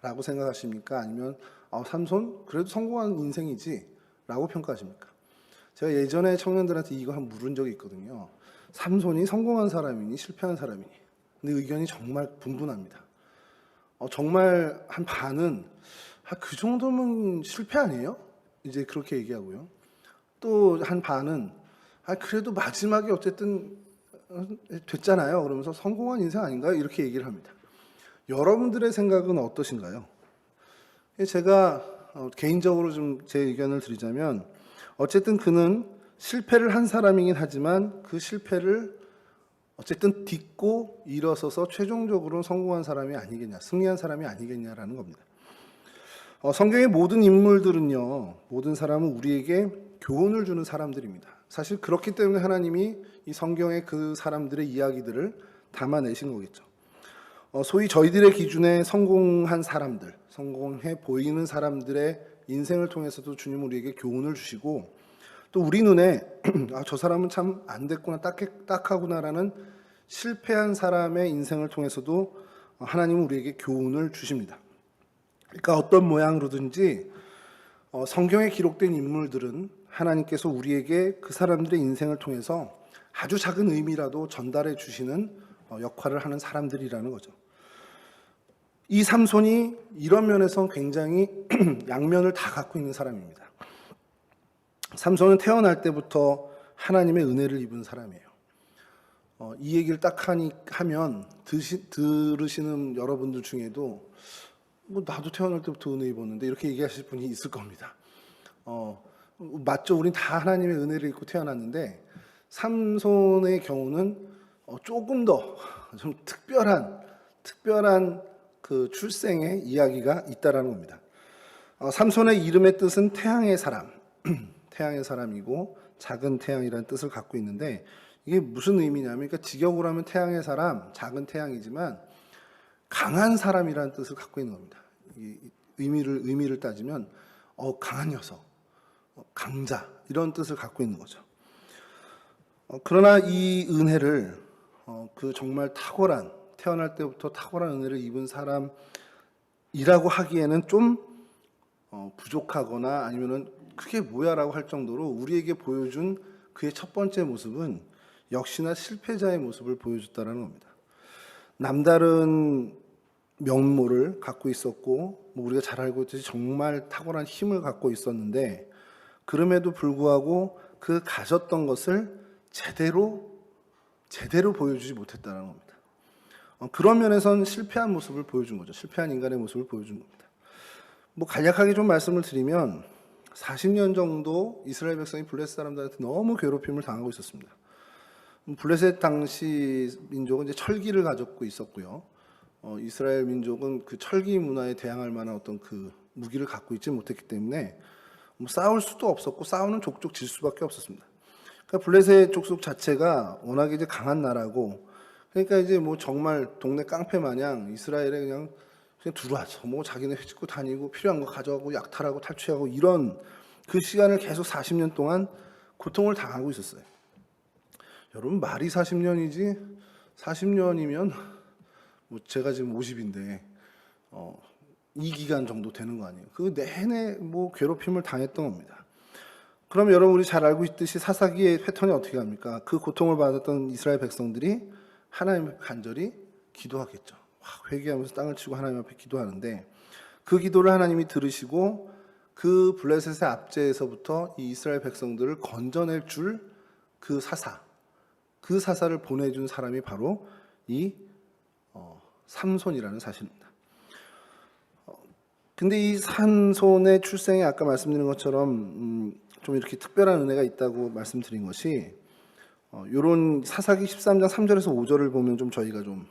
라고 생각하십니까? 아니면 삼손 그래도 성공한 인생이지 라고 평가하십니까? 제가 예전에 청년들한테 이거 한 물은 적이 있거든요. 삼손이 성공한 사람이니 실패한 사람이니. 근데 의견이 정말 분분합니다. 정말 한 반은 그 정도면 실패 아니에요? 이제 그렇게 얘기하고요. 또 한 반은 그래도 마지막에 어쨌든 됐잖아요. 그러면서 성공한 인생 아닌가요? 이렇게 얘기를 합니다. 여러분들의 생각은 어떠신가요? 제가 개인적으로 좀 제 의견을 드리자면 어쨌든 그는 실패를 한 사람이긴 하지만 그 실패를 어쨌든 딛고 일어서서 최종적으로 성공한 사람이 아니겠냐, 승리한 사람이 아니겠냐라는 겁니다. 성경의 모든 인물들은요, 모든 사람은 우리에게 교훈을 주는 사람들입니다. 사실 그렇기 때문에 하나님이 이 성경에 그 사람들의 이야기들을 담아내신 거겠죠. 소위 저희들의 기준에 성공한 사람들, 성공해 보이는 사람들의 인생을 통해서도 주님은 우리에게 교훈을 주시고 또 우리 눈에 저 사람은 참 안 됐구나, 딱하구나라는 실패한 사람의 인생을 통해서도 하나님은 우리에게 교훈을 주십니다. 그러니까 어떤 모양으로든지 성경에 기록된 인물들은 하나님께서 우리에게 그 사람들의 인생을 통해서 아주 작은 의미라도 전달해 주시는 역할을 하는 사람들이라는 거죠. 이 삼손이 이런 면에서 굉장히 양면을 다 갖고 있는 사람입니다. 삼손은 태어날 때부터 하나님의 은혜를 입은 사람이에요. 이 얘기를 딱 하면 들으시는 여러분들 중에도 나도 태어날 때부터 은혜 입었는데 이렇게 얘기하실 분이 있을 겁니다. 맞죠? 우린 다 하나님의 은혜를 입고 태어났는데 삼손의 경우는 조금 더 좀 특별한 그 출생의 이야기가 있다라는 겁니다. 삼손의 이름의 뜻은 태양의 사람, 태양의 사람이고 작은 태양이라는 뜻을 갖고 있는데 이게 무슨 의미냐면, 그러니까 직역으로 하면 태양의 사람, 작은 태양이지만 강한 사람이라는 뜻을 갖고 있는 겁니다. 의미를 따지면 강한 녀석, 강자 이런 뜻을 갖고 있는 거죠. 그러나 이 은혜를 그 정말 태어날 때부터 탁월한 은혜를 입은 사람이라고 하기에는 좀 부족하거나 아니면은 그게 뭐야라고 할 정도로 우리에게 보여준 그의 첫 번째 모습은 역시나 실패자의 모습을 보여줬다라는 겁니다. 남다른 면모를 갖고 있었고 우리가 잘 알고 있듯이 정말 탁월한 힘을 갖고 있었는데 그럼에도 불구하고 그 가졌던 것을 제대로 보여주지 못했다는 겁니다. 그런 면에선 실패한 모습을 보여준 거죠. 실패한 인간의 모습을 보여준 겁니다. 간략하게 좀 말씀을 드리면 40년 정도 이스라엘 백성이 블레셋 사람들한테 너무 괴롭힘을 당하고 있었습니다. 블레셋 당시 민족은 이제 철기를 가지고 있었고요. 이스라엘 민족은 그 철기 문화에 대항할 만한 어떤 그 무기를 갖고 있지 못했기 때문에 싸울 수도 없었고 싸우는 족족 질 수밖에 없었습니다. 그러니까 블레셋 족속 자체가 워낙에 이제 강한 나라고, 그러니까 이제 정말 동네 깡패 마냥 이스라엘에 그냥 들어와서 자기네 해집고 다니고 필요한 거 가져가고 약탈하고 탈취하고 이런 그 시간을 계속 40년 동안 고통을 당하고 있었어요. 여러분 말이 40년이지 40년이면 제가 지금 50인데 이 기간 정도 되는 거 아니에요. 그 내내 괴롭힘을 당했던 겁니다. 그럼 여러분 우리 잘 알고 있듯이 사사기의 패턴이 어떻게 합니까? 그 고통을 받았던 이스라엘 백성들이 하나님 앞에 간절히 기도하겠죠. 회개하면서 땅을 치고 하나님 앞에 기도하는데 그 기도를 하나님이 들으시고 그 블레셋의 압제에서부터 이 이스라엘 백성들을 건져낼 줄 그 사사를 보내준 사람이 바로 이 삼손이라는 사실입니다. 근데 이 삼손의 출생에 아까 말씀드린 것처럼 좀 이렇게 특별한 은혜가 있다고 말씀드린 것이 요런 사사기 13장 3절에서 5절을 보면 좀 저희가 좀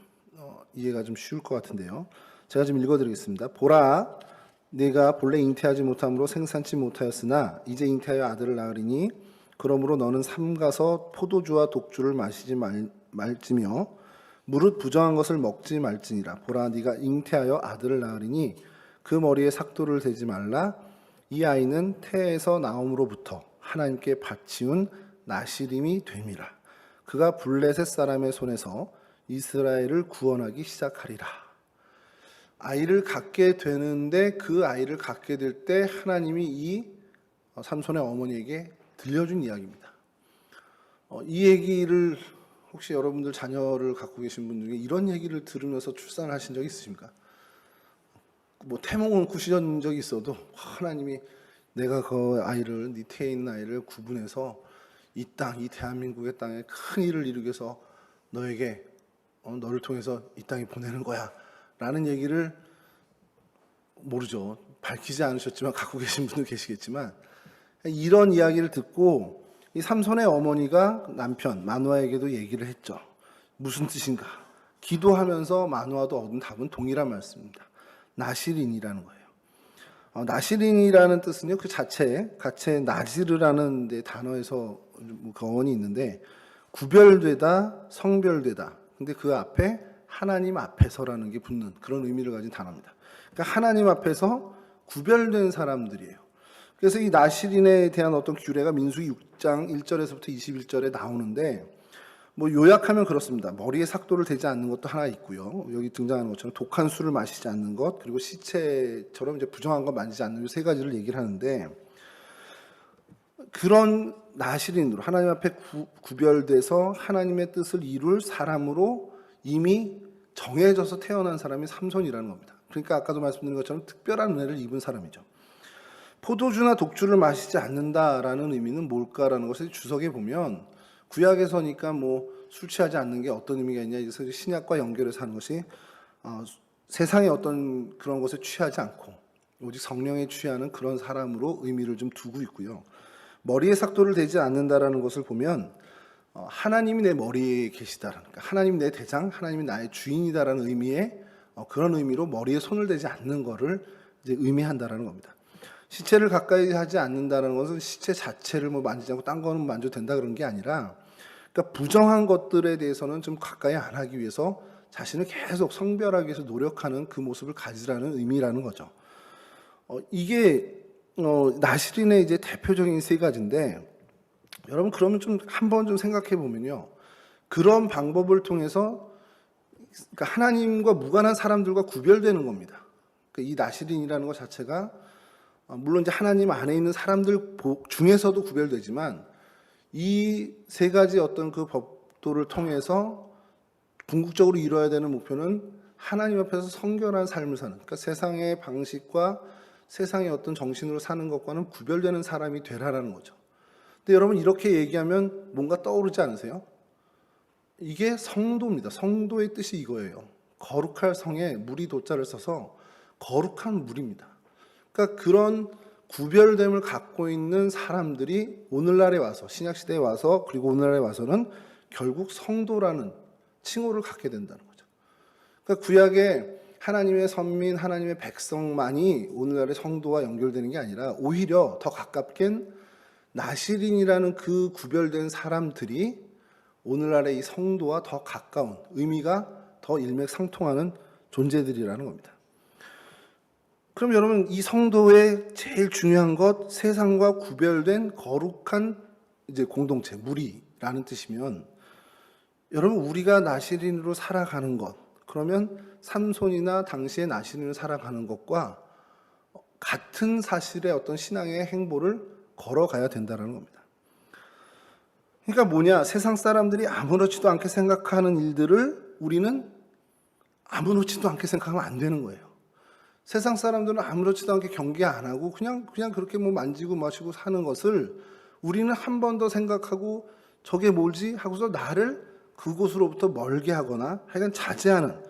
이해가 좀 쉬울 것 같은데요. 제가 좀 읽어드리겠습니다. 보라, 네가 본래 잉태하지 못함으로 생산치 못하였으나 이제 잉태하여 아들을 낳으리니 그러므로 너는 삼가서 포도주와 독주를 마시지 말지며 무릇 부정한 것을 먹지 말지니라. 보라, 네가 잉태하여 아들을 낳으리니 그 머리에 삭도를 대지 말라. 이 아이는 태에서 나옴으로부터 하나님께 바치운 나시림이 됨이라. 그가 블레셋 사람의 손에서 이스라엘을 구원하기 시작하리라. 아이를 갖게 되는데 그 아이를 갖게 될 때 하나님이 이 삼손의 어머니에게 들려준 이야기입니다. 이 얘기를 혹시 여러분들 자녀를 갖고 계신 분 중에 이런 얘기를 들으면서 출산을 하신 적 있으십니까? 뭐 태몽을 꾸신 적이 있어도 하나님이 내가 그 아이를 네 태에 있는 아이를 구분해서 이 땅, 이 대한민국의 땅에 큰 일을 이루기 위해서 너에게 너를 통해서 이 땅에 보내는 거야 라는 얘기를 모르죠. 밝히지 않으셨지만 갖고 계신 분도 계시겠지만 이런 이야기를 듣고 이 삼손의 어머니가 남편 마누아에게도 얘기를 했죠. 무슨 뜻인가? 기도하면서 마누아도 얻은 답은 동일한 말씀입니다. 나시린이라는 거예요. 나시린이라는 뜻은요, 그 자체에 나지르라는 단어에서 그 어원이 있는데 구별되다, 성별되다. 근데 그 앞에 하나님 앞에서라는 게 붙는 그런 의미를 가진 단어입니다. 그러니까 하나님 앞에서 구별된 사람들이에요. 그래서 이 나시린에 대한 어떤 규례가 민수기 6장 1절에서부터 21절에 나오는데 뭐 요약하면 그렇습니다. 머리에 삭도를 대지 않는 것도 하나 있고요. 여기 등장하는 것처럼 독한 술을 마시지 않는 것, 그리고 시체처럼 이제 부정한 것 만지지 않는 이 세 가지를 얘기를 하는데 그런 나시린으로 하나님 앞에 구별돼서 하나님의 뜻을 이룰 사람으로 이미 정해져서 태어난 사람이 삼손이라는 겁니다. 그러니까 아까도 말씀드린 것처럼 특별한 은혜를 입은 사람이죠. 포도주나 독주를 마시지 않는다라는 의미는 뭘까라는 것을 주석에 보면 구약에서니까 뭐 술 취하지 않는 게 어떤 의미가 있냐, 그래서 신약과 연결해서 하는 것이 세상의 어떤 그런 것에 취하지 않고 오직 성령에 취하는 그런 사람으로 의미를 좀 두고 있고요. 머리에 삭도를 대지 않는다라는 것을 보면 하나님이 내 머리에 계시다라는, 그러니까 하나님이 내 대장, 하나님이 나의 주인이다라는 의미의 그런 의미로 머리에 손을 대지 않는 것을 이제 의미한다라는 겁니다. 시체를 가까이 하지 않는다는 것은 시체 자체를 뭐 만지지 않고 딴 거는 만져도 된다 그런 게 아니라, 그러니까 부정한 것들에 대해서는 좀 가까이 안 하기 위해서 자신을 계속 성별하기 위해서 노력하는 그 모습을 가지라는 의미라는 거죠. 이게 나시린의 이제 대표적인 세 가지인데, 여러분 그러면 좀 한번 좀 생각해 보면요, 그런 방법을 통해서 그러니까 하나님과 무관한 사람들과 구별되는 겁니다. 그러니까 이 나시린이라는 것 자체가 물론 이제 하나님 안에 있는 사람들 중에서도 구별되지만 이 세 가지 어떤 그 법도를 통해서 궁극적으로 이루어야 되는 목표는 하나님 앞에서 성결한 삶을 사는, 그러니까 세상의 방식과 세상의 어떤 정신으로 사는 것과는 구별되는 사람이 되라라는 거죠. 근데 여러분 이렇게 얘기하면 뭔가 떠오르지 않으세요? 이게 성도입니다. 성도의 뜻이 이거예요. 거룩할 성에 물이 도자를 써서 거룩한 물입니다. 그러니까 그런 구별됨을 갖고 있는 사람들이 오늘날에 와서, 신약시대에 와서, 그리고 오늘날에 와서는 결국 성도라는 칭호를 갖게 된다는 거죠. 그러니까 구약에 하나님의 선민, 하나님의 백성만이 오늘날의 성도와 연결되는 게 아니라 오히려 더 가깝겐 나시린이라는 그 구별된 사람들이 오늘날의 이 성도와 더 가까운, 의미가 더 일맥상통하는 존재들이라는 겁니다. 그럼 여러분 이 성도의 제일 중요한 것, 세상과 구별된 거룩한 이제 공동체, 무리라는 뜻이면, 여러분 우리가 나시린으로 살아가는 것, 그러면 삼손이나 당시의 나시린으로 살아가는 것과 같은 사실의 어떤 신앙의 행보를 걸어가야 된다는 겁니다. 그러니까 뭐냐, 세상 사람들이 아무렇지도 않게 생각하는 일들을 우리는 아무렇지도 않게 생각하면 안 되는 거예요. 세상 사람들은 아무렇지도 않게 경계 안 하고 그냥 그렇게 뭐 만지고 마시고 사는 것을 우리는 한 번 더 생각하고 저게 뭘지 하고서 나를 그곳으로부터 멀게 하거나 하여간 자제하는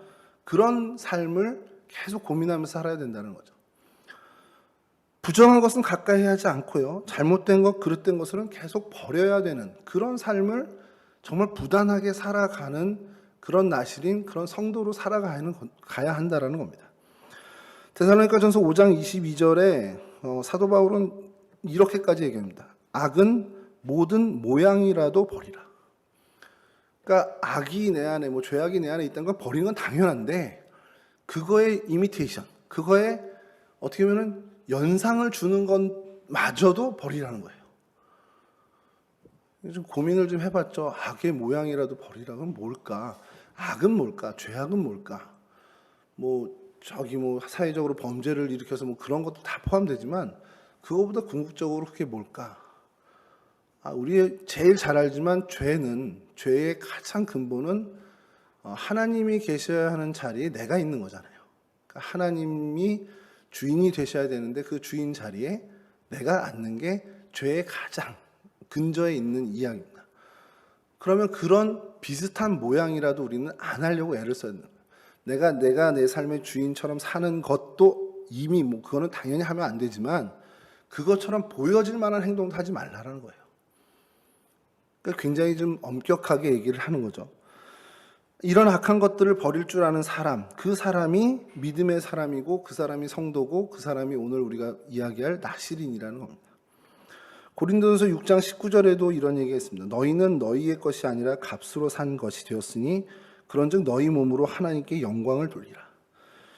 그런 삶을 계속 고민하면서 살아야 된다는 거죠. 부정한 것은 가까이 하지 않고요, 잘못된 것, 그릇된 것은 계속 버려야 되는 그런 삶을 정말 부단하게 살아가는 그런 나시린, 그런 성도로 살아가야 한다는 겁니다. 데살로니가전서 5장 22절에 사도 바울은 이렇게까지 얘기합니다. 악은 모든 모양이라도 버리라. 그러니까 악이 내 안에, 뭐 죄악이 내 안에 있다는 건 버리는 건 당연한데, 그거의 이미테이션, 그거에 어떻게 보면 연상을 주는 것마저도 버리라는 거예요. 좀 고민을 좀 해봤죠. 악의 모양이라도 버리라는 건 뭘까? 악은 뭘까? 죄악은 뭘까? 뭐 저기 뭐 사회적으로 범죄를 일으켜서 뭐 그런 것도 다 포함되지만 그거보다 궁극적으로 그게 뭘까? 우리 제일 잘 알지만 죄의 가장 근본은 하나님이 계셔야 하는 자리에 내가 있는 거잖아요. 그러니까 하나님이 주인이 되셔야 되는데 그 주인 자리에 내가 앉는 게 죄의 가장 근저에 있는 이야기입니다. 그러면 그런 비슷한 모양이라도 우리는 안 하려고 애를 써야 된다. 내가 내 삶의 주인처럼 사는 것도 이미 뭐 그거는 당연히 하면 안 되지만 그것처럼 보여질 만한 행동도 하지 말라라는 거예요. 그러니까 굉장히 좀 엄격하게 얘기를 하는 거죠. 이런 악한 것들을 버릴 줄 아는 사람, 그 사람이 믿음의 사람이고 그 사람이 성도고 그 사람이 오늘 우리가 이야기할 나실인이라는 겁니다. 고린도전서 6장 19절에도 이런 얘기가 있습니다. 너희는 너희의 것이 아니라 값으로 산 것이 되었으니 그런즉 너희 몸으로 하나님께 영광을 돌리라.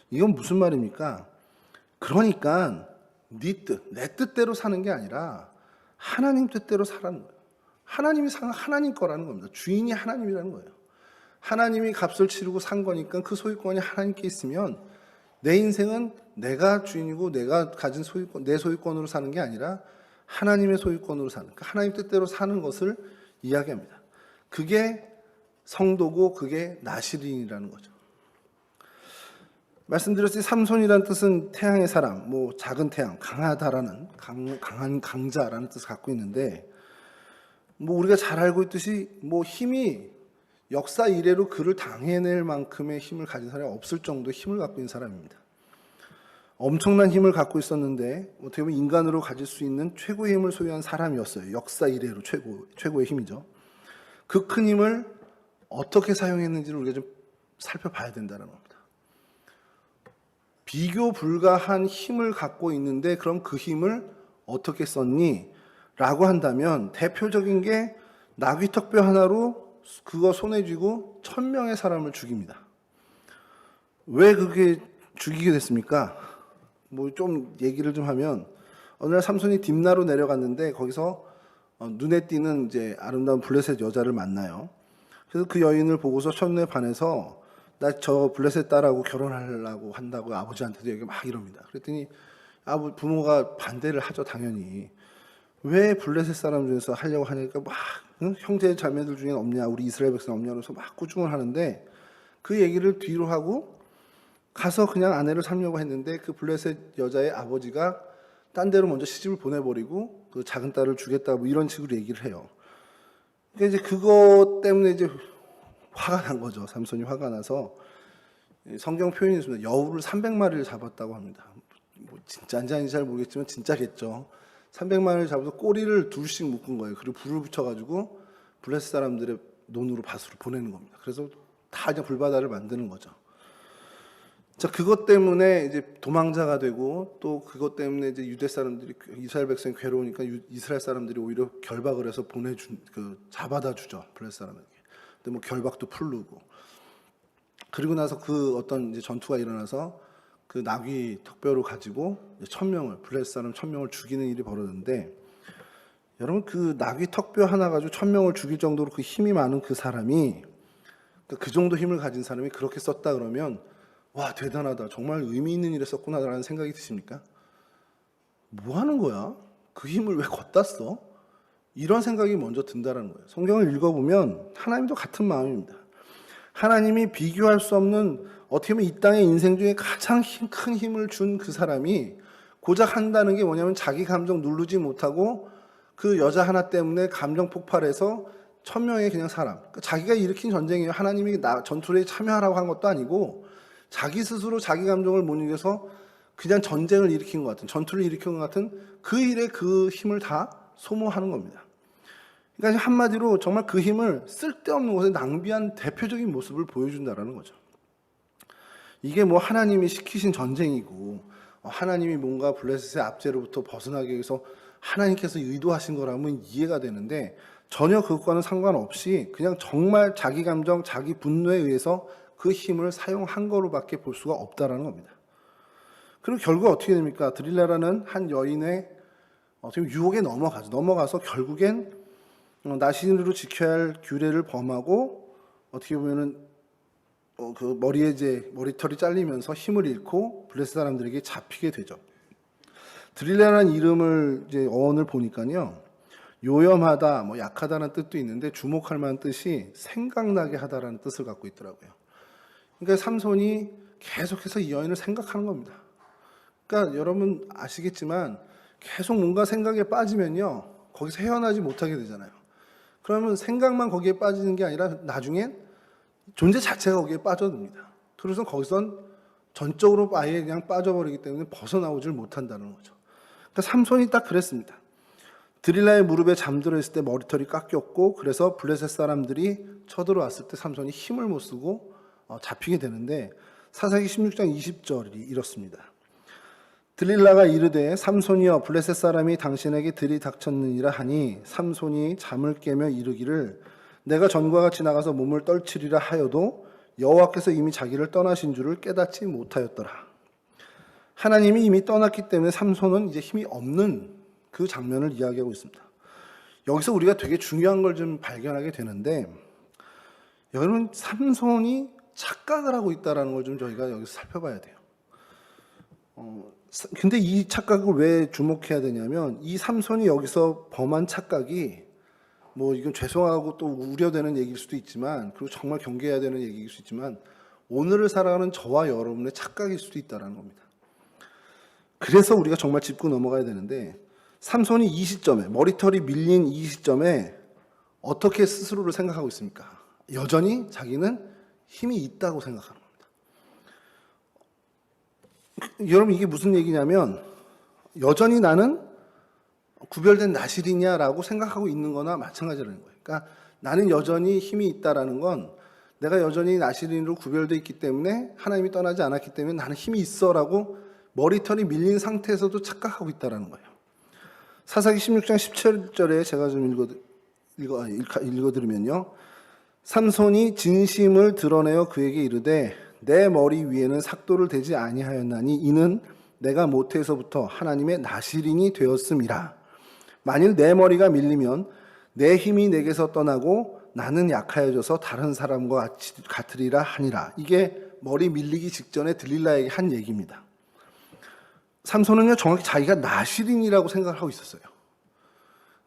이건 무슨 말입니까? 그러니까 네 뜻, 내 뜻대로 사는 게 아니라 하나님 뜻대로 살라는 거예요. 하나님 거라는 겁니다. 주인이 하나님이라는 거예요. 하나님이 값을 치르고 산 거니까 그 소유권이 하나님께 있으면 내 인생은 내가 주인이고 내가 가진 소유권, 내 소유권으로 사는 게 아니라 하나님의 소유권으로 사는, 그러니까 하나님 뜻대로 사는 것을 이야기합니다. 그게 성도고 그게 나실인이라는 거죠. 말씀드렸듯이 삼손이라는 뜻은 태양의 사람, 뭐 작은 태양, 강하다라는 강한 강자라는 뜻을 갖고 있는데, 뭐 우리가 잘 알고 있듯이 뭐 힘이 역사 이래로 그를 당해낼 만큼의 힘을 가진 사람이 없을 정도의 힘을 갖고 있는 사람입니다. 엄청난 힘을 갖고 있었는데 어떻게 보면 인간으로 가질 수 있는 최고의 힘을 소유한 사람이었어요. 역사 이래로 최고의 힘이죠. 그 큰 힘을 어떻게 사용했는지를 우리가 좀 살펴봐야 된다는 겁니다. 비교 불가한 힘을 갖고 있는데 그럼 그 힘을 어떻게 썼니? 라고 한다면 대표적인 게 나귀턱뼈 하나로 그거 손에 쥐고 1000명의 사람을 죽입니다. 왜 그렇게 죽이게 됐습니까? 뭐 좀 얘기를 좀 하면 어느 날 삼손이 딥나로 내려갔는데 거기서 눈에 띄는 이제 아름다운 블레셋 여자를 만나요. 그래서 그 여인을 보고서 첫눈에 반해서 나 저 블레셋 딸하고 결혼하려고 한다고 아버지한테도 얘기 막 이럽니다. 그랬더니 부모가 반대를 하죠, 당연히. 왜 블레셋 사람 중에서 하려고 하니까 막 형제 자매들 중에 없냐, 우리 이스라엘 백성 없냐 그래서 막 꾸중을 하는데 그 얘기를 뒤로 하고 가서 그냥 아내를 삼려고 했는데 그 블레셋 여자의 아버지가 딴 데로 먼저 시집을 보내버리고 그 작은 딸을 주겠다 뭐 이런 식으로 얘기를 해요. 그러니까 이제 그것 때문에 이제 화가 난 거죠. 삼손이 화가 나서 성경 표현이 있습니다. 여우를 300마리를 잡았다고 합니다. 뭐 진짜인지 아닌지 잘 모르겠지만 진짜겠죠. 300마리를 잡아서 꼬리를 둘씩 묶은 거예요. 그리고 불을 붙여가지고 블레셋 사람들의 논으로 밭으로 보내는 겁니다. 그래서 다 그냥 불바다를 만드는 거죠. 자, 그것 때문에 이제 도망자가 되고 또 그것 때문에 이제 유대 사람들이 이스라엘 백성이 괴로우니까 이스라엘 사람들이 오히려 결박을 해서 잡아다 주죠. 블레셋 사람에게. 근데 뭐 결박도 풀르고. 그리고 나서 그 어떤 이제 전투가 일어나서 그 나귀 턱뼈를 가지고 1000명을 블레셋 사람 1000명을 죽이는 일이 벌어졌는데 여러분 그 나귀 턱뼈 하나 가지고 1000명을 죽일 정도로 그 힘이 많은 그 사람이 그 정도 힘을 가진 사람이 그렇게 썼다 그러면 와 대단하다 정말 의미 있는 일을 썼구나라는 생각이 드십니까? 뭐 하는 거야? 그 힘을 왜 걷다 써? 이런 생각이 먼저 든다는 거예요. 성경을 읽어보면 하나님도 같은 마음입니다. 하나님이 비교할 수 없는 어떻게 보면 이 땅의 인생 중에 가장 큰 힘을 준 그 사람이 고작 한다는 게 뭐냐면 자기 감정 누르지 못하고 그 여자 하나 때문에 감정 폭발해서 1000명의 그냥 사람, 그러니까 자기가 일으킨 전쟁이에요. 하나님이 전투에 참여하라고 한 것도 아니고 자기 스스로 자기 감정을 못 이겨서 그냥 전쟁을 일으킨 것 같은, 전투를 일으킨 것 같은 그 일에 그 힘을 다 소모하는 겁니다. 그러니까 한마디로 정말 그 힘을 쓸데없는 곳에 낭비한 대표적인 모습을 보여준다라는 거죠. 이게 뭐 하나님이 시키신 전쟁이고 하나님이 뭔가 블레셋의 압제로부터 벗어나기 위해서 하나님께서 의도하신 거라면 이해가 되는데 전혀 그것과는 상관없이 그냥 정말 자기 감정, 자기 분노에 의해서 그 힘을 사용한 거로밖에 볼 수가 없다라는 겁니다. 그리고 결국 어떻게 됩니까? 드릴라라는 한 여인의 유혹에 넘어가서 결국엔 나신으로 지켜야 할 규례를 범하고 어떻게 보면은 그 머리에 이제 머리털이 잘리면서 힘을 잃고 블레셋 사람들에게 잡히게 되죠. 드릴라라는 이름을 이제 어원을 보니까요, 요염하다, 뭐 약하다는 뜻도 있는데 주목할 만한 뜻이 생각나게 하다라는 뜻을 갖고 있더라고요. 그러니까 삼손이 계속해서 이 여인을 생각하는 겁니다. 그러니까 여러분 아시겠지만 계속 뭔가 생각에 빠지면요, 거기서 헤어나지 못하게 되잖아요. 그러면 생각만 거기에 빠지는 게 아니라 나중엔 존재 자체가 거기에 빠져듭니다. 그래서 거기선 전적으로 아예 그냥 빠져버리기 때문에 벗어나오질 못한다는 거죠. 그러니까 삼손이 딱 그랬습니다. 드릴라의 무릎에 잠들어 있을 때 머리털이 깎였고, 그래서 블레셋 사람들이 쳐들어왔을 때 삼손이 힘을 못 쓰고 잡히게 되는데, 사사기 16장 20절이 이렇습니다. 들릴라가 이르되 삼손이여 블레셋 사람이 당신에게 들이닥쳤느니라 하니 삼손이 잠을 깨며 이르기를 내가 전과 같이 나가서 몸을 떨치리라 하여도 여호와께서 이미 자기를 떠나신 줄을 깨닫지 못하였더라. 하나님이 이미 떠났기 때문에 삼손은 이제 힘이 없는 그 장면을 이야기하고 있습니다. 여기서 우리가 되게 중요한 걸 좀 발견하게 되는데, 여러분 삼손이 착각을 하고 있다는 걸 좀 저희가 여기서 살펴봐야 돼요. 근데 이 착각을 왜 주목해야 되냐면, 이 삼손이 여기서 범한 착각이 뭐 이건 죄송하고 또 우려되는 얘기일 수도 있지만, 그리고 정말 경계해야 되는 얘기일 수 있지만, 오늘을 살아가는 저와 여러분의 착각일 수도 있다는 겁니다. 그래서 우리가 정말 짚고 넘어가야 되는데, 삼손이 이 시점에, 머리털이 밀린 이 시점에 어떻게 스스로를 생각하고 있습니까? 여전히 자기는 힘이 있다고 생각하는 겁니다. 여러분 이게 무슨 얘기냐면, 여전히 나는 구별된 나실이냐라고 생각하고 있는 거나 마찬가지라는 거예요. 그러니까 나는 여전히 힘이 있다라는 건 내가 여전히 나실인으로 구별되어 있기 때문에, 하나님이 떠나지 않았기 때문에 나는 힘이 있어라고 머리털이 밀린 상태에서도 착각하고 있다라는 거예요. 사사기 16장 17절에 제가 좀 읽어드리면요, 삼손이 진심을 드러내어 그에게 이르되 내 머리 위에는 삭도를 대지 아니하였나니 이는 내가 모태에서부터 하나님의 나실인이 되었음이라. 만일 내 머리가 밀리면 내 힘이 내게서 떠나고 나는 약하여져서 다른 사람과 같으리라 하니라. 이게 머리 밀리기 직전에 들릴라에게 한 얘기입니다. 삼손은요, 정확히 자기가 나실인이라고 생각을 하고 있었어요.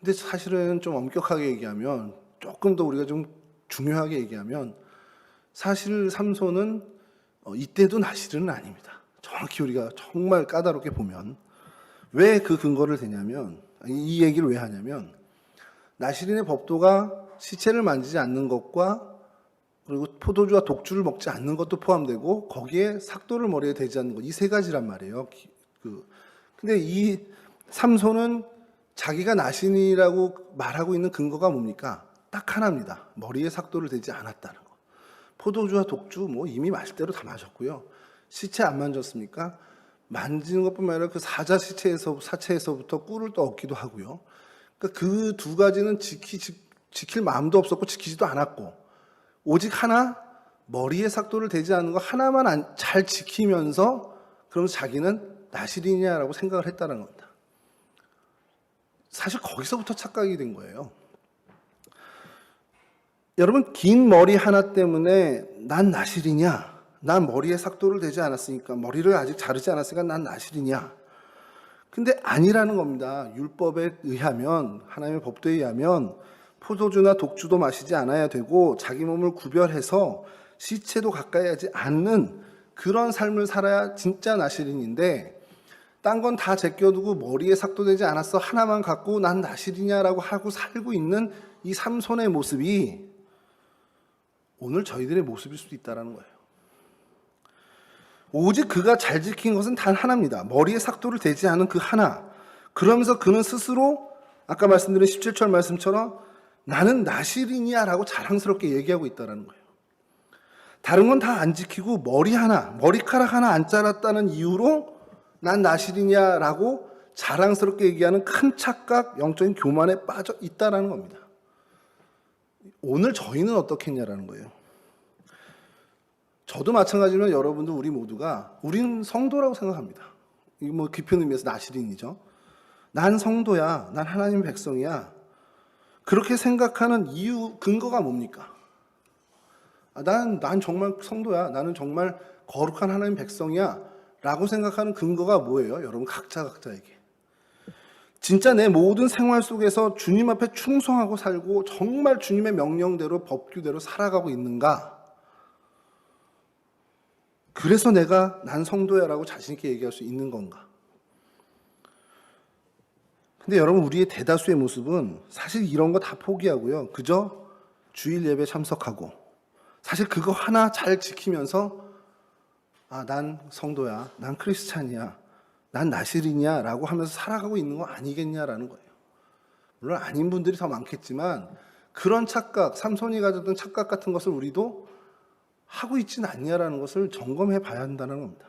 근데 사실은 좀 엄격하게 얘기하면, 조금 더 우리가 좀 중요하게 얘기하면, 사실 삼손은 이때도 나실인은 아닙니다. 정확히 우리가 정말 까다롭게 보면. 왜 그 근거를 대냐면, 이 얘기를 왜 하냐면, 나실인의 법도가 시체를 만지지 않는 것과, 그리고 포도주와 독주를 먹지 않는 것도 포함되고, 거기에 삭도를 머리에 대지 않는 것, 이 세 가지란 말이에요. 근데 이 삼손은 자기가 나실인이라고 말하고 있는 근거가 뭡니까? 딱 하나입니다. 머리에 삭도를 대지 않았다는 거. 포도주와 독주 뭐 이미 마실 대로 다 마셨고요. 시체 안 만졌습니까? 만지는 것뿐만 아니라 그 사체에서부터 꿀을 또 얻기도 하고요. 그러니까 그 두 가지는 지킬 마음도 없었고 지키지도 않았고, 오직 하나, 머리에 삭도를 대지 않는 거 하나만 잘 지키면서 그러면서 자기는 나실이냐라고 생각을 했다는 겁니다. 사실 거기서부터 착각이 된 거예요. 여러분, 긴 머리 하나 때문에 난 나실이냐? 난 머리에 삭도를 대지 않았으니까, 머리를 아직 자르지 않았으니까 난 나실이냐? 근데 아니라는 겁니다. 율법에 의하면, 하나님의 법도에 의하면 포도주나 독주도 마시지 않아야 되고, 자기 몸을 구별해서 시체도 가까이 하지 않는 그런 삶을 살아야 진짜 나실인인데, 딴 건 다 제껴두고 머리에 삭도되지 않았어 하나만 갖고 난 나실이냐라고 하고 살고 있는 이 삼손의 모습이 오늘 저희들의 모습일 수도 있다는 거예요. 오직 그가 잘 지킨 것은 단 하나입니다. 머리에 삭도를 대지 않은 그 하나. 그러면서 그는 스스로 아까 말씀드린 17절 말씀처럼 나는 나실이냐 라고 자랑스럽게 얘기하고 있다는 거예요. 다른 건 다 안 지키고 머리카락 하나 안 잘랐다는 이유로 난 나실이냐라고 자랑스럽게 얘기하는 큰 착각, 영적인 교만에 빠져 있다는 겁니다. 오늘 저희는 어떻겠냐라는 거예요. 저도 마찬가지로 여러분들 우리 모두가 우린 성도라고 생각합니다. 이거 뭐 깊은 의미에서 나실인이죠. 난 성도야. 난 하나님의 백성이야. 그렇게 생각하는 이유, 근거가 뭡니까? 난 정말 성도야. 나는 정말 거룩한 하나님 백성이야. 라고 생각하는 근거가 뭐예요? 여러분 각자에게. 진짜 내 모든 생활 속에서 주님 앞에 충성하고 살고 정말 주님의 명령대로 법규대로 살아가고 있는가? 그래서 내가 난 성도야라고 자신 있게 얘기할 수 있는 건가? 근데 여러분 우리의 대다수의 모습은 사실 이런 거 다 포기하고요. 그저 주일 예배 참석하고 사실 그거 하나 잘 지키면서 난 성도야, 난 크리스찬이야, 난 나실이냐 라고 하면서 살아가고 있는 거 아니겠냐라는 거예요. 물론 아닌 분들이 더 많겠지만 그런 착각, 삼손이 가졌던 착각 같은 것을 우리도 하고 있지는 않냐라는 것을 점검해 봐야 한다는 겁니다.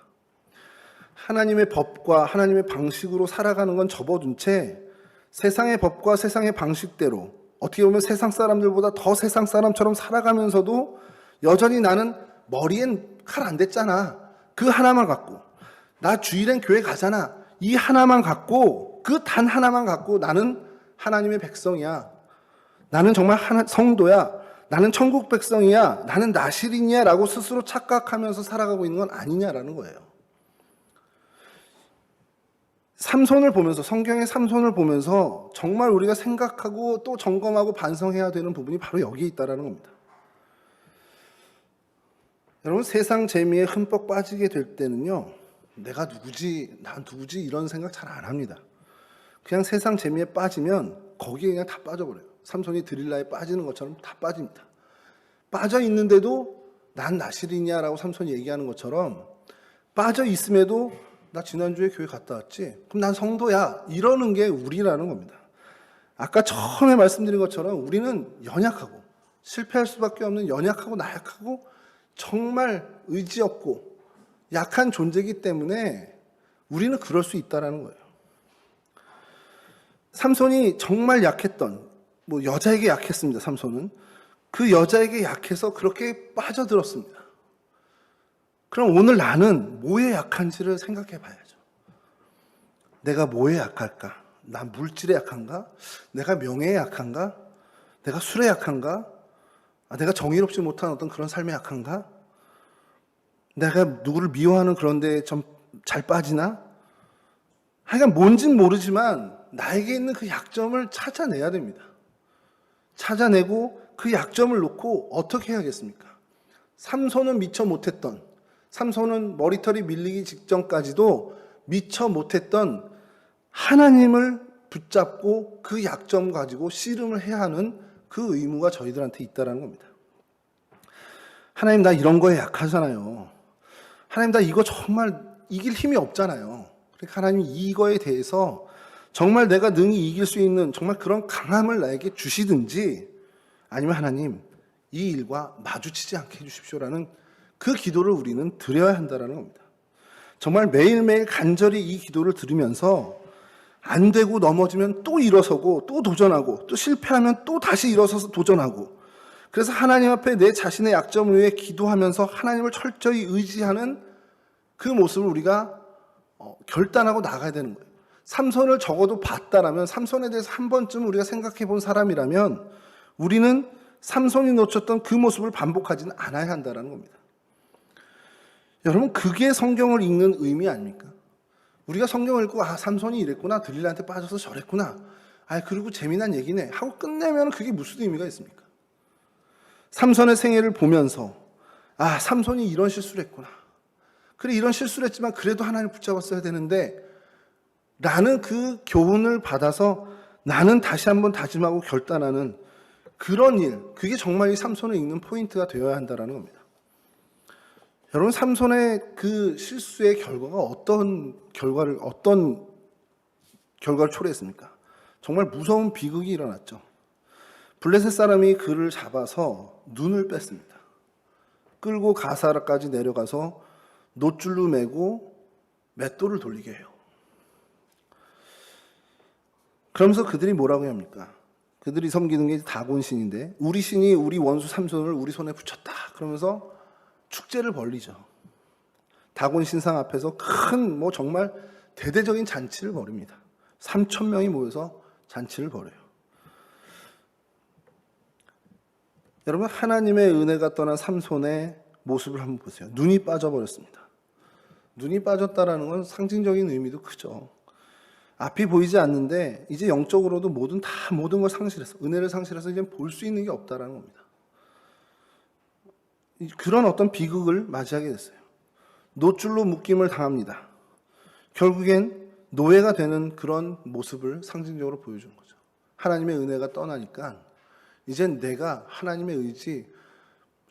하나님의 법과 하나님의 방식으로 살아가는 건 접어둔 채 세상의 법과 세상의 방식대로 어떻게 보면 세상 사람들보다 더 세상 사람처럼 살아가면서도 여전히 나는 머리엔 칼 안 댔잖아. 그 하나만 갖고 나 주일엔 교회 가잖아. 이 하나만 갖고 그 단 하나만 갖고 나는 하나님의 백성이야. 나는 정말 성도야. 나는 천국 백성이야. 나는 나실이냐 라고 스스로 착각하면서 살아가고 있는 건 아니냐라는 거예요. 삼손을 보면서 성경의 삼손을 보면서 정말 우리가 생각하고 또 점검하고 반성해야 되는 부분이 바로 여기에 있다라는 겁니다. 여러분 세상 재미에 흠뻑 빠지게 될 때는요. 내가 누구지? 난 누구지? 이런 생각 잘 안 합니다. 그냥 세상 재미에 빠지면 거기에 그냥 다 빠져버려요. 삼손이 드릴라에 빠지는 것처럼 다 빠집니다. 빠져 있는데도 난 나실이냐라고 삼손이 얘기하는 것처럼 빠져 있음에도 나 지난주에 교회 갔다 왔지? 그럼 난 성도야. 이러는 게 우리라는 겁니다. 아까 처음에 말씀드린 것처럼 우리는 연약하고 실패할 수밖에 없는 연약하고 나약하고 정말 의지 없고 약한 존재이기 때문에 우리는 그럴 수 있다는 거예요. 삼손이 정말 약했던 여자에게 약했습니다. 삼손은. 그 여자에게 약해서 그렇게 빠져들었습니다. 그럼 오늘 나는 뭐에 약한지를 생각해 봐야죠. 내가 뭐에 약할까? 난 물질에 약한가? 내가 명예에 약한가? 내가 술에 약한가? 내가 정의롭지 못한 어떤 그런 삶에 약한가? 내가 누구를 미워하는 그런 데에 좀 잘 빠지나? 하여간 뭔진 모르지만 나에게 있는 그 약점을 찾아내야 됩니다. 찾아내고 그 약점을 놓고 어떻게 해야겠습니까? 삼손은 미처 못했던, 삼손은 머리털이 밀리기 직전까지도 미처 못했던 하나님을 붙잡고 그 약점 가지고 씨름을 해야 하는 그 의무가 저희들한테 있다는 겁니다. 하나님 나 이런 거에 약하잖아요. 하나님 나 이거 정말 이길 힘이 없잖아요. 그러니까 하나님 이거에 대해서 정말 내가 능히 이길 수 있는 정말 그런 강함을 나에게 주시든지 아니면 하나님 이 일과 마주치지 않게 해주십시오라는 그 기도를 우리는 드려야 한다는 겁니다. 정말 매일매일 간절히 이 기도를 들으면서 안 되고 넘어지면 또 일어서고 또 도전하고 또 실패하면 또 다시 일어서서 도전하고 그래서 하나님 앞에 내 자신의 약점을 위해 기도하면서 하나님을 철저히 의지하는 그 모습을 우리가 결단하고 나가야 되는 거예요. 삼손을 적어도 봤다라면 삼손에 대해서 한 번쯤 우리가 생각해 본 사람이라면 우리는 삼손이 놓쳤던 그 모습을 반복하지는 않아야 한다는 겁니다. 여러분 그게 성경을 읽는 의미 아닙니까? 우리가 성경을 읽고 삼손이 이랬구나 들릴라한테 빠져서 저랬구나 그리고 재미난 얘기네 하고 끝내면 그게 무슨 의미가 있습니까? 삼손의 생애를 보면서 삼손이 이런 실수를 했구나 그래 이런 실수를 했지만 그래도 하나님 붙잡았어야 되는데 라는 그 교훈을 받아서 나는 다시 한번 다짐하고 결단하는 그런 일 그게 정말 이 삼손을 읽는 포인트가 되어야 한다는 겁니다. 여러분 삼손의 그 실수의 결과가 어떤 결과를 초래했습니까? 정말 무서운 비극이 일어났죠. 블레셋 사람이 그를 잡아서 눈을 뺐습니다. 끌고 가사라까지 내려가서 노줄로 매고 맷돌을 돌리게 해요. 그러면서 그들이 뭐라고 합니까? 그들이 섬기는 게 다곤 신인데 우리 신이 우리 원수 삼손을 우리 손에 붙였다. 그러면서 축제를 벌리죠. 다곤 신상 앞에서 큰 정말 대대적인 잔치를 벌입니다. 3,000명이 모여서 잔치를 벌여요. 여러분, 하나님의 은혜가 떠난 삼손의 모습을 한번 보세요. 눈이 빠져버렸습니다. 눈이 빠졌다라는 건 상징적인 의미도 크죠. 앞이 보이지 않는데 이제 영적으로도 모든 걸 상실해서, 은혜를 상실해서 이제 볼 수 있는 게 없다라는 겁니다. 그런 어떤 비극을 맞이하게 됐어요. 노줄로 묶임을 당합니다. 결국엔 노예가 되는 그런 모습을 상징적으로 보여주는 거죠. 하나님의 은혜가 떠나니까 이젠 내가 하나님의 의지,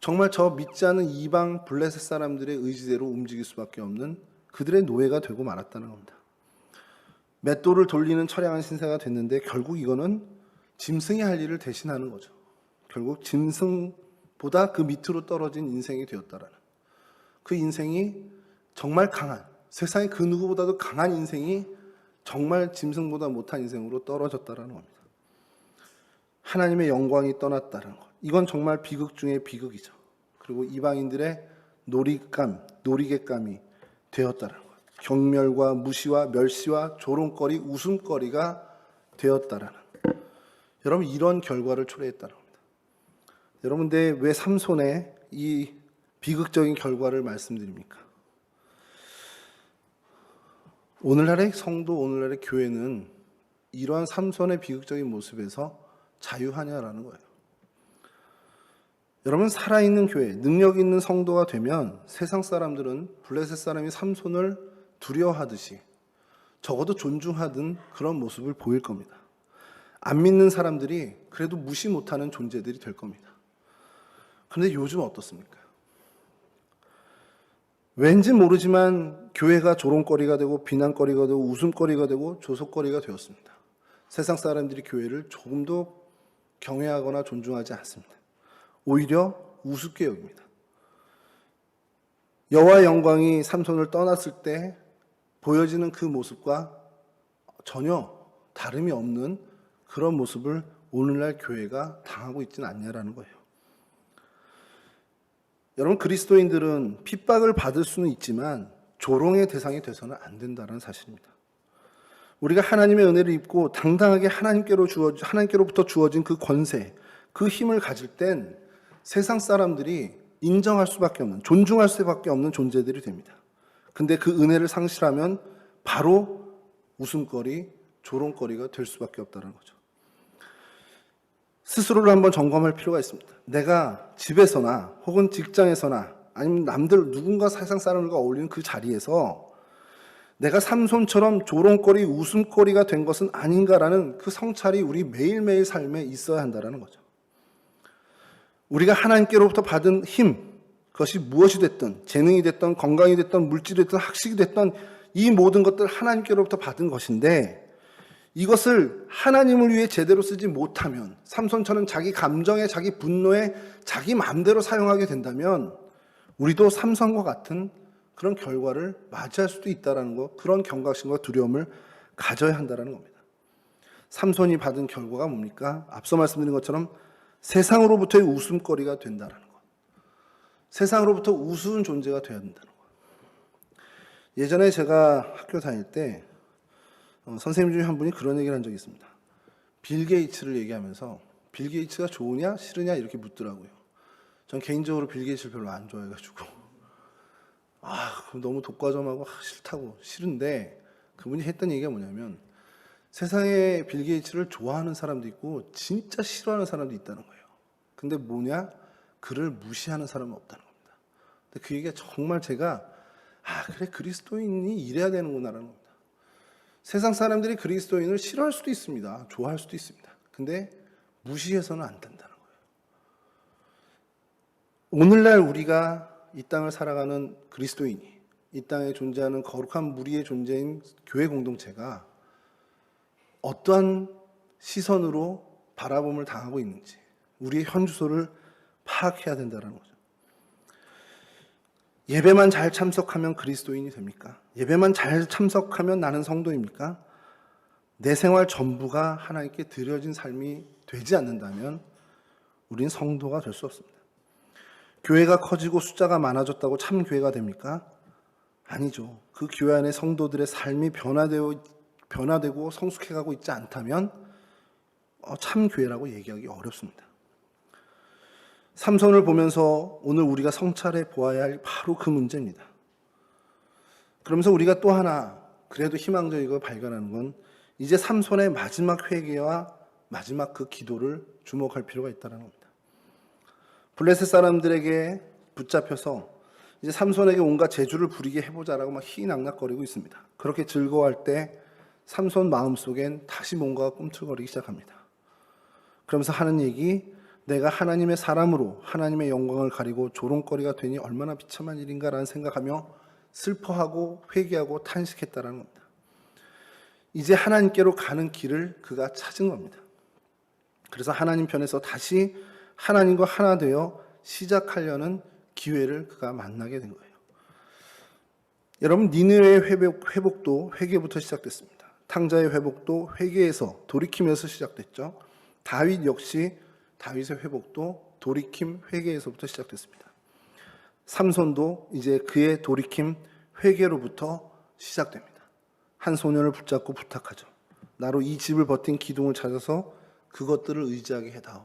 정말 저 믿지 않은 이방 블레셋 사람들의 의지대로 움직일 수밖에 없는 그들의 노예가 되고 말았다는 겁니다. 맷돌을 돌리는 처량한 신세가 됐는데 결국 이거는 짐승이 할 일을 대신하는 거죠. 결국 짐승보다 그 밑으로 떨어진 인생이 되었다라는, 그 인생이 정말 강한, 세상의 그 누구보다도 강한 인생이 정말 짐승보다 못한 인생으로 떨어졌다라는 겁니다. 하나님의 영광이 떠났다는 것, 이건 정말 비극 중의 비극이죠. 그리고 이방인들의 놀이객감이 되었다는 것, 경멸과 무시와 멸시와 조롱거리, 웃음거리가 되었다라는, 여러분, 이런 결과를 초래했다는 겁니다. 여러분, 근데 왜 삼손의 이 비극적인 결과를 말씀드립니까? 오늘날의 성도, 오늘날의 교회는 이러한 삼손의 비극적인 모습에서 자유하냐라는 거예요. 여러분, 살아있는 교회, 능력 있는 성도가 되면 세상 사람들은 블레셋 사람이 삼손을 두려워하듯이 적어도 존중하던 그런 모습을 보일 겁니다. 안 믿는 사람들이 그래도 무시 못하는 존재들이 될 겁니다. 그런데 요즘 어떻습니까? 왠지 모르지만 교회가 조롱거리가 되고 비난거리가 되고 웃음거리가 되고 조속거리가 되었습니다. 세상 사람들이 교회를 조금도 경외하거나 존중하지 않습니다. 오히려 우습게 여깁니다. 여호와의 영광이 삼손을 떠났을 때 보여지는 그 모습과 전혀 다름이 없는 그런 모습을 오늘날 교회가 당하고 있지는 않냐라는 거예요. 여러분, 그리스도인들은 핍박을 받을 수는 있지만 조롱의 대상이 돼서는 안 된다는 사실입니다. 우리가 하나님의 은혜를 입고 당당하게 하나님께로부터 주어진 그 권세, 그 힘을 가질 땐 세상 사람들이 인정할 수밖에 없는, 존중할 수밖에 없는 존재들이 됩니다. 근데 그 은혜를 상실하면 바로 웃음거리, 조롱거리가 될 수밖에 없다는 거죠. 스스로를 한번 점검할 필요가 있습니다. 내가 집에서나 혹은 직장에서나 아니면 누군가 세상 사람들과 어울리는 그 자리에서 내가 삼손처럼 조롱거리, 웃음거리가 된 것은 아닌가라는 그 성찰이 우리 매일매일 삶에 있어야 한다는 거죠. 우리가 하나님께로부터 받은 힘, 그것이 무엇이 됐든, 재능이 됐든, 건강이 됐든, 물질이 됐든, 학식이 됐든, 이 모든 것들 하나님께로부터 받은 것인데 이것을 하나님을 위해 제대로 쓰지 못하면, 삼손처럼 자기 감정에, 자기 분노에, 자기 마음대로 사용하게 된다면 우리도 삼손과 같은 그런 결과를 맞이할 수도 있다는 것, 그런 경각심과 두려움을 가져야 한다는 겁니다. 삼손이 받은 결과가 뭡니까? 앞서 말씀드린 것처럼 세상으로부터의 웃음거리가 된다는 것, 세상으로부터 우스운 존재가 되어야 된다는 것. 예전에 제가 학교 다닐 때 선생님 중에 한 분이 그런 얘기를 한 적이 있습니다. 빌 게이츠를 얘기하면서 빌 게이츠가 좋으냐 싫으냐 이렇게 묻더라고요. 전 개인적으로 빌 게이츠를 별로 안 좋아해가지고 너무 독과점하고 싫다고, 싫은데 그분이 했던 얘기가 뭐냐면 세상에 빌 게이츠를 좋아하는 사람도 있고 진짜 싫어하는 사람도 있다는 거예요. 근데 뭐냐? 그를 무시하는 사람은 없다는 겁니다. 근데 그 얘기가 정말 제가 그래, 그리스도인이 이래야 되는구나라는 겁니다. 세상 사람들이 그리스도인을 싫어할 수도 있습니다. 좋아할 수도 있습니다. 근데 무시해서는 안 된다는 거예요. 오늘날 우리가 이 땅을 살아가는 그리스도인이, 이 땅에 존재하는 거룩한 무리의 존재인 교회 공동체가 어떠한 시선으로 바라봄을 당하고 있는지 우리의 현주소를 파악해야 된다는 거죠. 예배만 잘 참석하면 그리스도인이 됩니까? 예배만 잘 참석하면 나는 성도입니까? 내 생활 전부가 하나님께 드려진 삶이 되지 않는다면 우린 성도가 될 수 없습니다. 교회가 커지고 숫자가 많아졌다고 참 교회가 됩니까? 아니죠. 그 교회 안에 성도들의 삶이 변화되고 성숙해가고 있지 않다면 참 교회라고 얘기하기 어렵습니다. 삼손을 보면서 오늘 우리가 성찰해 보아야 할 바로 그 문제입니다. 그러면서 우리가 또 하나 그래도 희망적이고 발견하는 건 이제 삼손의 마지막 회개와 마지막 그 기도를 주목할 필요가 있다는 겁니다. 블레셋 사람들에게 붙잡혀서 이제 삼손에게 온갖 재주를 부리게 해보자라고 막 희낙낙거리고 있습니다. 그렇게 즐거워할 때 삼손 마음속엔 다시 뭔가가 꿈틀거리기 시작합니다. 그러면서 하는 얘기, 내가 하나님의 사람으로 하나님의 영광을 가리고 조롱거리가 되니 얼마나 비참한 일인가라는 생각하며 슬퍼하고 회개하고 탄식했다는 겁니다. 이제 하나님께로 가는 길을 그가 찾은 겁니다. 그래서 하나님 편에서 다시 하나님과 하나 되어 시작하려는 기회를 그가 만나게 된 거예요. 여러분, 니느웨의 회복도 회개부터 시작됐습니다. 탕자의 회복도 회개에서 돌이킴에서 시작됐죠. 다윗 역시 다윗의 회복도 돌이킴 회개에서부터 시작됐습니다. 삼손도 이제 그의 돌이킴 회개로부터 시작됩니다. 한 소년을 붙잡고 부탁하죠. 나로 이 집을 버틴 기둥을 찾아서 그것들을 의지하게 해다오.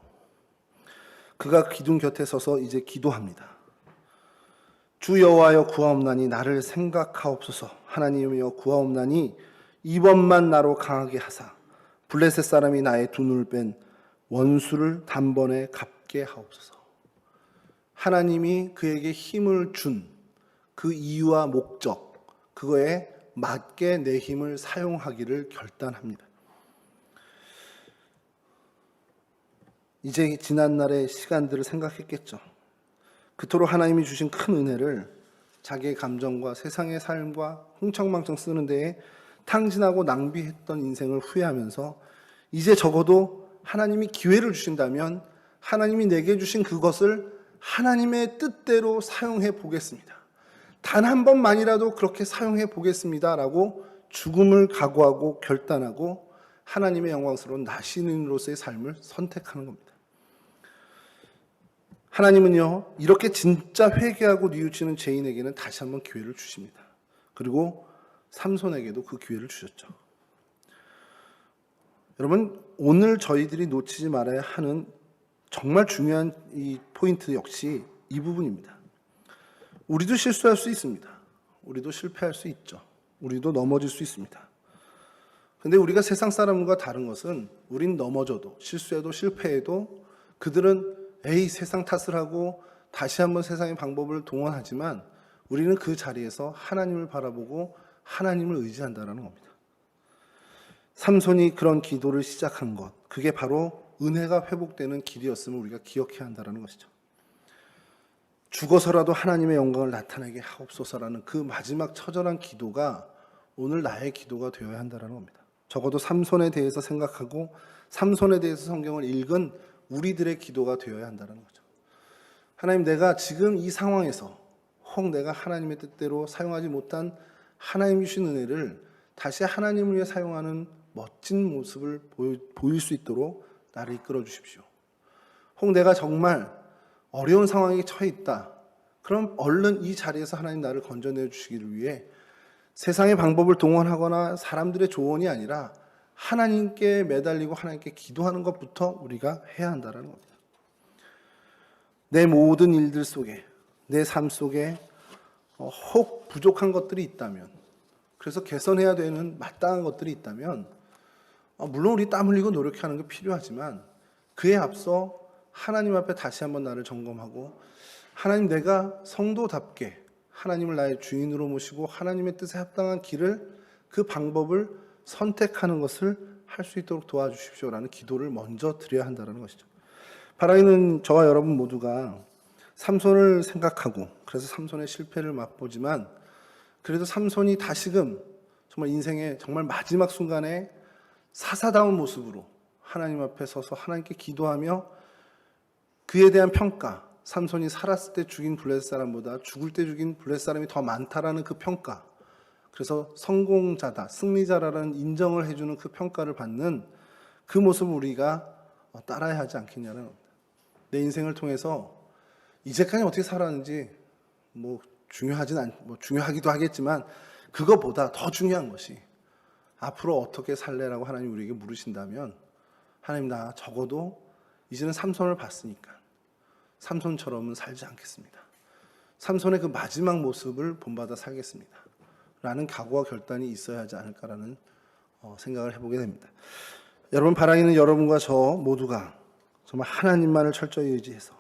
그가 기둥 곁에 서서 이제 기도합니다. 주 여호와여 구하옵나니 나를 생각하옵소서. 하나님이여 구하옵나니 이번만 나로 강하게 하사 블레셋 사람이 나의 두 눈을 뺀 원수를 단번에 갚게 하옵소서. 하나님이 그에게 힘을 준 그 이유와 목적, 그거에 맞게 내 힘을 사용하기를 결단합니다. 이제 지난날의 시간들을 생각했겠죠. 그토록 하나님이 주신 큰 은혜를 자기의 감정과 세상의 삶과 흥청망청 쓰는 데에 탕진하고 낭비했던 인생을 후회하면서 이제 적어도 하나님이 기회를 주신다면 하나님이 내게 주신 그것을 하나님의 뜻대로 사용해 보겠습니다. 단 한 번만이라도 그렇게 사용해 보겠습니다 라고 죽음을 각오하고 결단하고 하나님의 영광스러운 나시인으로서의 삶을 선택하는 겁니다. 하나님은요, 이렇게 진짜 회개하고 뉘우치는 죄인에게는 다시 한번 기회를 주십니다. 그리고 삼손에게도 그 기회를 주셨죠. 여러분, 오늘 저희들이 놓치지 말아야 하는 정말 중요한 이 포인트 역시 이 부분입니다. 우리도 실수할 수 있습니다. 우리도 실패할 수 있죠. 우리도 넘어질 수 있습니다. 근데 우리가 세상 사람과 다른 것은 우린 넘어져도 실수해도 실패해도 그들은 에이 세상 탓을 하고 다시 한번 세상의 방법을 동원하지만 우리는 그 자리에서 하나님을 바라보고 하나님을 의지한다는 겁니다. 삼손이 그런 기도를 시작한 것, 그게 바로 은혜가 회복되는 길이었음을 우리가 기억해야 한다는 것이죠. 죽어서라도 하나님의 영광을 나타내게 하옵소서라는 그 마지막 처절한 기도가 오늘 나의 기도가 되어야 한다는 겁니다. 적어도 삼손에 대해서 생각하고 삼손에 대해서 성경을 읽은 우리들의 기도가 되어야 한다는 거죠. 하나님, 내가 지금 이 상황에서 혹 내가 하나님의 뜻대로 사용하지 못한 하나님이 주신 은혜를 다시 하나님을 위해 사용하는 멋진 모습을 보일 수 있도록 나를 이끌어 주십시오. 혹 내가 정말 어려운 상황에 처해 있다. 그럼 얼른 이 자리에서 하나님 나를 건져내 주시기를 위해 세상의 방법을 동원하거나 사람들의 조언이 아니라 하나님께 매달리고 하나님께 기도하는 것부터 우리가 해야 한다는 겁니다. 내 모든 일들 속에, 내 삶 속에 혹 부족한 것들이 있다면, 그래서 개선해야 되는 마땅한 것들이 있다면, 물론 우리 땀 흘리고 노력하는 게 필요하지만 그에 앞서 하나님 앞에 다시 한번 나를 점검하고 하나님, 내가 성도답게 하나님을 나의 주인으로 모시고 하나님의 뜻에 합당한 길을, 그 방법을 선택하는 것을 할 수 있도록 도와주십시오라는 기도를 먼저 드려야 한다는 것이죠. 바라기는 저와 여러분 모두가 삼손을 생각하고 그래서 삼손의 실패를 맛보지만 그래도 삼손이 다시금 정말 인생의 정말 마지막 순간에 사사다운 모습으로 하나님 앞에 서서 하나님께 기도하며 그에 대한 평가, 삼손이 살았을 때 죽인 블레셋 사람보다 죽을 때 죽인 블레셋 사람이 더 많다라는 그 평가, 그래서 성공자다, 승리자라는 인정을 해주는 그 평가를 받는 그 모습을 우리가 따라야 하지 않겠냐는 겁니다. 내 인생을 통해서 이제까지 어떻게 살았는지 중요하기도 하겠지만 그거보다 더 중요한 것이 앞으로 어떻게 살래라고 하나님 우리에게 물으신다면, 하나님, 나 적어도 이제는 삼손을 봤으니까 삼손처럼은 살지 않겠습니다. 삼손의 그 마지막 모습을 본받아 살겠습니다. 라는 각오와 결단이 있어야 하지 않을까라는 생각을 해보게 됩니다. 여러분, 바라기는 여러분과 저 모두가 정말 하나님만을 철저히 의지해서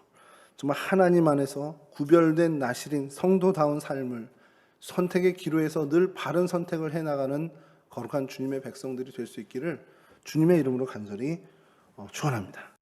정말 하나님 안에서 구별된 나실인 성도다운 삶을 선택의 기로에서 늘 바른 선택을 해나가는 거룩한 주님의 백성들이 될 수 있기를 주님의 이름으로 간절히 축원합니다.